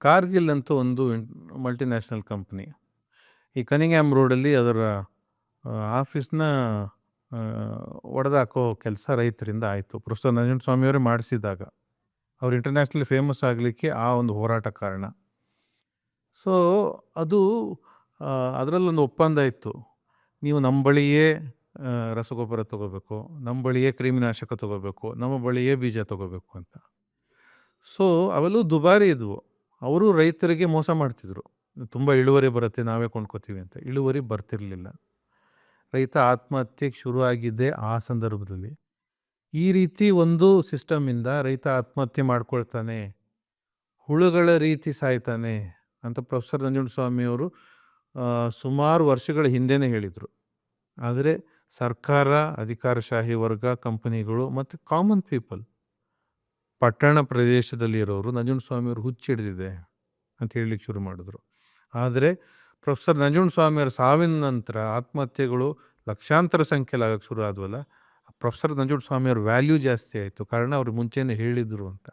ಕಾರ್ಗಿಲ್ ಅಂತ ಒಂದು multinational company ಈ ಕನಿಂಗ್ಹ್ಯಾಮ್ ರೋಡಲ್ಲಿ ಅದರ ಆಫೀಸ್ನ ಒಡೆದಾಕೋ ಕೆಲಸ ರೈತರಿಂದ ಆಯಿತು. ಪ್ರೊಫೆಸರ್ ನಂಜುಂಡಸ್ವಾಮಿಯವರೇ ಮಾಡಿಸಿದಾಗ ಅವರು ಇಂಟರ್ನ್ಯಾಷನಲಿ ಫೇಮಸ್ ಆಗಲಿಕ್ಕೆ ಆ ಒಂದು ಹೋರಾಟ ಕಾರಣ. ಸೊ ಅದು ಅದರಲ್ಲೊಂದು ಒಪ್ಪಂದ ಇತ್ತು, ನೀವು ನಮ್ಮ ಬಳಿಯೇ ರಸಗೊಬ್ಬರ ತೊಗೋಬೇಕು, ನಮ್ಮ ಬಳಿಯೇ ಕ್ರಿಮಿನಾಶಕ ತೊಗೋಬೇಕು, ನಮ್ಮ ಬಳಿಯೇ ಬೀಜ ತೊಗೋಬೇಕು ಅಂತ. ಸೊ ಅವೆಲ್ಲೂ ದುಬಾರಿ ಇದ್ವು. ಅವರು ರೈತರಿಗೆ ಮೋಸ ಮಾಡ್ತಿದ್ರು, ತುಂಬ ಇಳುವರಿ ಬರುತ್ತೆ ನಾವೇ ಕೊಂಡ್ಕೋತೀವಿ ಅಂತ. ಇಳುವರಿ ಬರ್ತಿರಲಿಲ್ಲ. ರೈತ ಆತ್ಮಹತ್ಯೆಗೆ ಶುರುವಾಗಿದ್ದೇ ಆ ಸಂದರ್ಭದಲ್ಲಿ. ಈ ರೀತಿ ಒಂದು ಸಿಸ್ಟಮಿಂದ ರೈತ ಆತ್ಮಹತ್ಯೆ ಮಾಡ್ಕೊಳ್ತಾನೆ, ಹುಳುಗಳ ರೀತಿ ಸಾಯ್ತಾನೆ ಅಂತ ಪ್ರೊಫೆಸರ್ ನಂಜುಂಡಸ್ವಾಮಿಯವರು ಸುಮಾರು ವರ್ಷಗಳ ಹಿಂದೆನೇ ಹೇಳಿದರು. ಆದರೆ ಸರ್ಕಾರ, ಅಧಿಕಾರಶಾಹಿ ವರ್ಗ, ಕಂಪನಿಗಳು ಮತ್ತು ಕಾಮನ್ ಪೀಪಲ್, ಪಟ್ಟಣ ಪ್ರದೇಶದಲ್ಲಿರೋರು ನಂಜುಂಡಸ್ವಾಮಿಯವರು ಹುಚ್ಚಿಡಿದಿದೆ ಅಂತ ಹೇಳಲಿಕ್ಕೆ ಶುರು ಮಾಡಿದ್ರು. ಆದರೆ ಪ್ರೊಫೆಸರ್ ನಂಜುಂಡಸ್ವಾಮಿಯವರ ಸಾವಿನ ನಂತರ ಆತ್ಮಹತ್ಯೆಗಳು ಲಕ್ಷಾಂತರ ಸಂಖ್ಯೆಯಲ್ಲಿ ಆಗಕ್ಕೆ ಶುರು ಆದವಲ್ಲ, ಪ್ರೊಫೆಸರ್ ನಂಜುಂಡಸ್ವಾಮಿಯವ್ರ ವ್ಯಾಲ್ಯೂ ಜಾಸ್ತಿ ಆಯಿತು. ಕಾರಣ ಅವರು ಮುಂಚೆನೇ ಹೇಳಿದರು ಅಂತ.